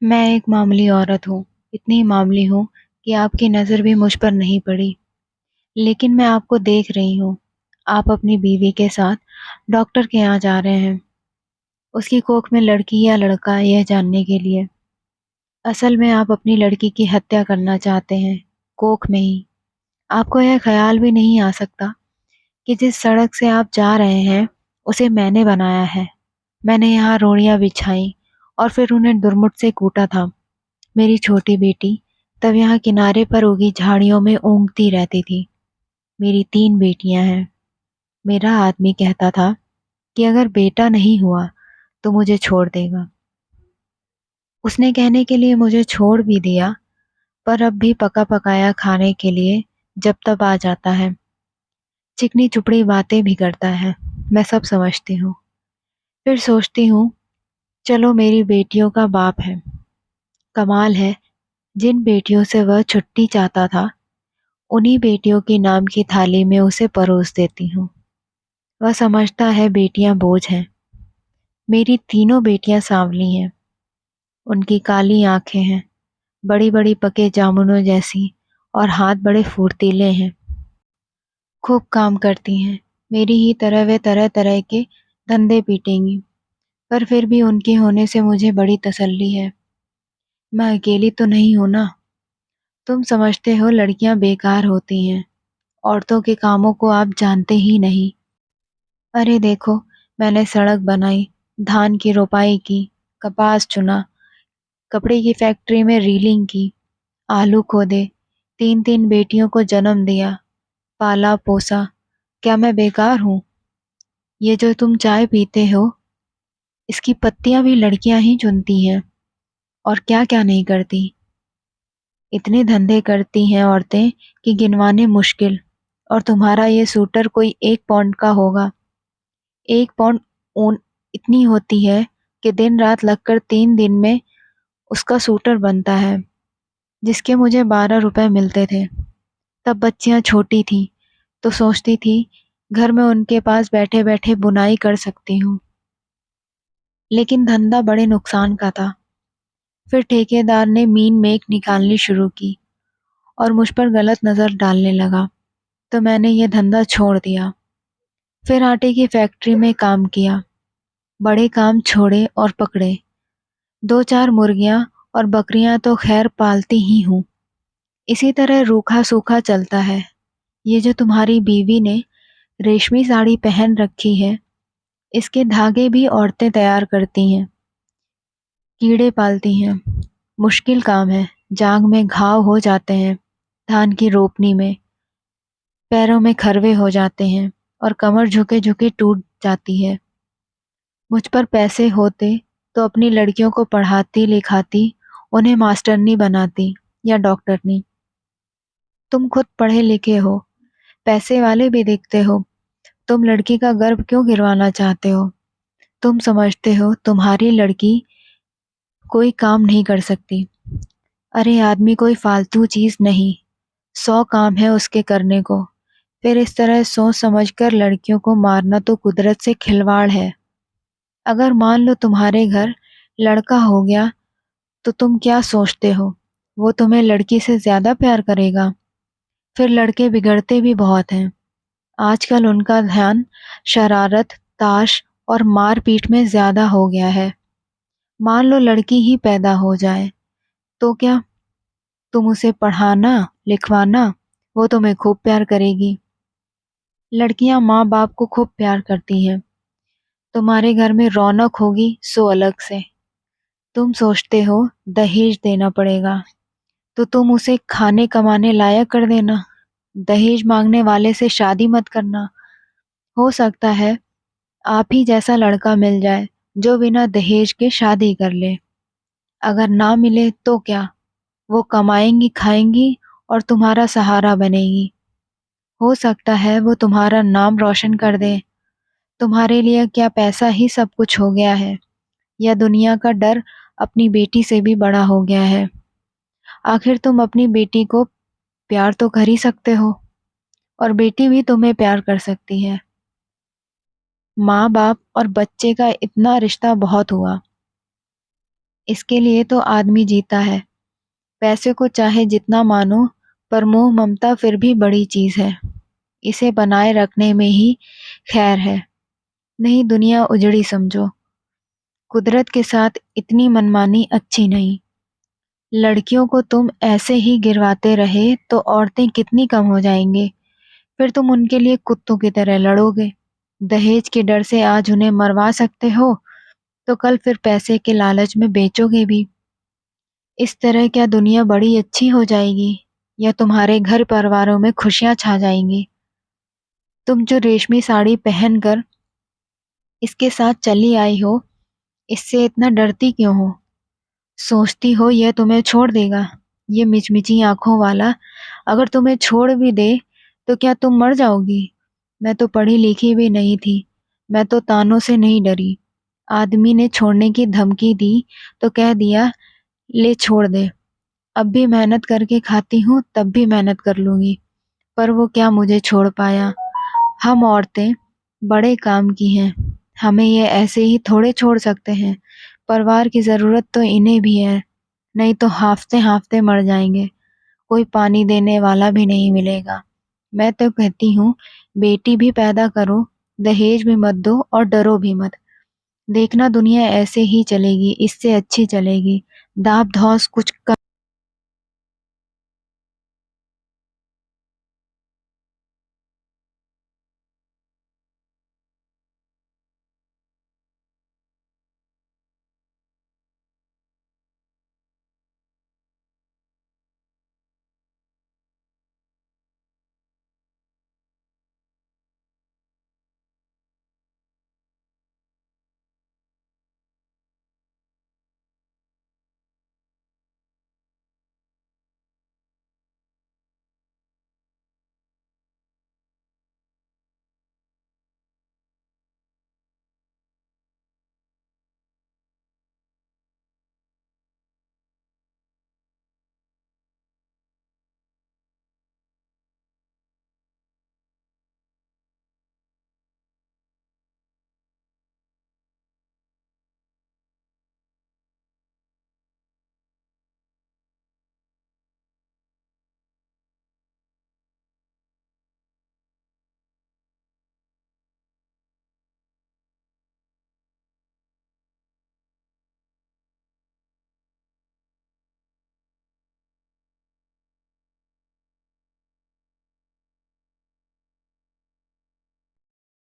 मैं एक मामूली औरत हूँ, इतनी मामूली हूँ कि आपकी नज़र भी मुझ पर नहीं पड़ी। लेकिन मैं आपको देख रही हूँ। आप अपनी बीवी के साथ डॉक्टर के यहाँ जा रहे हैं, उसकी कोख में लड़की या लड़का यह जानने के लिए। असल में आप अपनी लड़की की हत्या करना चाहते हैं, कोख में ही। आपको यह ख़्याल भी नहीं आ सकता कि जिस सड़क से आप जा रहे हैं, उसे मैंने बनाया है। मैंने यहाँ रोड़ियाँ बिछाई और फिर उन्हें दुर्मुट से कूटा था। मेरी छोटी बेटी तब यहाँ किनारे पर उगी झाड़ियों में ऊँघती रहती थी। मेरी 3 बेटियां हैं। मेरा आदमी कहता था कि अगर बेटा नहीं हुआ तो मुझे छोड़ देगा। उसने कहने के लिए मुझे छोड़ भी दिया, पर अब भी पका पकाया खाने के लिए जब तब आ जाता है। चिकनी चुपड़ी बातें भी करता है। मैं सब समझती हूँ। फिर सोचती हूँ, चलो मेरी बेटियों का बाप है। कमाल है, जिन बेटियों से वह छुट्टी चाहता था, उन्हीं बेटियों की नाम की थाली में उसे परोस देती हूँ। वह समझता है बेटियां बोझ हैं। मेरी तीनों बेटियां सांवली हैं। उनकी काली आंखें हैं, बड़ी बड़ी पके जामुनों जैसी, और हाथ बड़े फुर्तीले हैं। खूब काम करती हैं। मेरी ही तरह वे तरह तरह के धंधे पीटेंगी, पर फिर भी उनके होने से मुझे बड़ी तसल्ली है। मैं अकेली तो नहीं हूं ना। तुम समझते हो लड़कियां बेकार होती हैं। औरतों के कामों को आप जानते ही नहीं। अरे देखो, मैंने सड़क बनाई, धान की रोपाई की, कपास चुना, कपड़े की फैक्ट्री में रीलिंग की, आलू खोदे, 3-3 बेटियों को जन्म दिया, पाला पोसा। क्या मैं बेकार हूँ? ये जो तुम चाय पीते हो, इसकी पत्तियां भी लड़कियां ही चुनती हैं। और क्या क्या नहीं करती। इतने धंधे करती हैं औरतें कि गिनवाने मुश्किल। और तुम्हारा ये सूटर कोई 1 पाउंड का होगा। 1 पाउंड ऊन इतनी होती है कि दिन रात लगकर 3 दिन में उसका सूटर बनता है, जिसके मुझे 12 रुपए मिलते थे। तब बच्चियां छोटी थीं, तो सोचती थी घर में उनके पास बैठे बैठे बुनाई कर सकती हूँ। लेकिन धंधा बड़े नुकसान का था। फिर ठेकेदार ने मीन मेक निकालनी शुरू की और मुझ पर गलत नज़र डालने लगा, तो मैंने ये धंधा छोड़ दिया। फिर आटे की फैक्ट्री में काम किया। बड़े काम छोड़े और पकड़े। 2-4 मुर्गियां और बकरियां तो खैर पालती ही हूँ। इसी तरह रूखा सूखा चलता है। ये जो तुम्हारी बीवी ने रेशमी साड़ी पहन रखी है, इसके धागे भी औरतें तैयार करती हैं। कीड़े पालती हैं। मुश्किल काम है। जांघ में घाव हो जाते हैं, धान की रोपनी में। पैरों में खरवे हो जाते हैं और कमर झुके झुके टूट जाती है। मुझ पर पैसे होते तो अपनी लड़कियों को पढ़ाती लिखाती, उन्हें मास्टरनी बनाती या डॉक्टरनी। तुम खुद पढ़े लिखे हो, पैसे वाले भी दिखते हो। तुम लड़की का गर्भ क्यों गिरवाना चाहते हो? तुम समझते हो तुम्हारी लड़की कोई काम नहीं कर सकती। अरे आदमी कोई फालतू चीज नहीं, 100 काम है उसके करने को। फिर इस तरह सोच समझकर लड़कियों को मारना तो कुदरत से खिलवाड़ है। अगर मान लो तुम्हारे घर लड़का हो गया, तो तुम क्या सोचते हो वो तुम्हें लड़की से ज्यादा प्यार करेगा? फिर लड़के बिगड़ते भी बहुत हैं। आजकल उनका ध्यान शरारत, ताश और मारपीट में ज्यादा हो गया है। मान लो लड़की ही पैदा हो जाए, तो क्या? तुम उसे पढ़ाना लिखवाना, वो तुम्हें खूब प्यार करेगी। लड़कियां माँ बाप को खूब प्यार करती हैं। तुम्हारे घर में रौनक होगी सो अलग से। तुम सोचते हो दहेज देना पड़ेगा, तो तुम उसे खाने कमाने लायक कर देना। दहेज मांगने वाले से शादी मत करना। हो सकता है आप ही जैसा लड़का मिल जाए जो बिना दहेज के शादी कर ले। अगर ना मिले तो क्या? वो कमाएंगी खाएंगी और तुम्हारा सहारा बनेगी। हो सकता है वो तुम्हारा नाम रोशन कर दे। तुम्हारे लिए क्या पैसा ही सब कुछ हो गया है, या दुनिया का डर अपनी बेटी से भी बड़ा हो गया है? आखिर तुम अपनी बेटी को प्यार तो कर ही सकते हो, और बेटी भी तुम्हें प्यार कर सकती है। माँ बाप और बच्चे का इतना रिश्ता बहुत हुआ। इसके लिए तो आदमी जीता है। पैसे को चाहे जितना मानो, पर मोह ममता फिर भी बड़ी चीज है। इसे बनाए रखने में ही खैर है, नहीं दुनिया उजड़ी समझो। कुदरत के साथ इतनी मनमानी अच्छी नहीं। लड़कियों को तुम ऐसे ही गिरवाते रहे तो औरतें कितनी कम हो जाएंगी। फिर तुम उनके लिए कुत्तों की तरह लड़ोगे। दहेज के डर से आज उन्हें मरवा सकते हो, तो कल फिर पैसे के लालच में बेचोगे भी। इस तरह क्या दुनिया बड़ी अच्छी हो जाएगी, या तुम्हारे घर परिवारों में खुशियां छा जाएंगी। तुम जो रेशमी साड़ी पहनकर इसके साथ चली आई हो, इससे इतना डरती क्यों हो? सोचती हो यह तुम्हें छोड़ देगा? ये मिचमिची आंखों वाला अगर तुम्हें छोड़ भी दे तो क्या तुम मर जाओगी? मैं तो पढ़ी लिखी भी नहीं थी, मैं तो तानों से नहीं डरी। आदमी ने छोड़ने की धमकी दी तो कह दिया ले छोड़ दे। अब भी मेहनत करके खाती हूँ, तब भी मेहनत कर लूंगी। पर वो क्या मुझे छोड़ पाया। हम औरतें बड़े काम की हैं, हमें ये ऐसे ही थोड़े छोड़ सकते हैं। परिवार की जरूरत तो इन्हें भी है, नहीं तो हांफते हांफते मर जाएंगे। कोई पानी देने वाला भी नहीं मिलेगा। मैं तो कहती हूँ बेटी भी पैदा करो, दहेज भी मत दो और डरो भी मत। देखना दुनिया ऐसे ही चलेगी, इससे अच्छी चलेगी। दाब धौस कुछ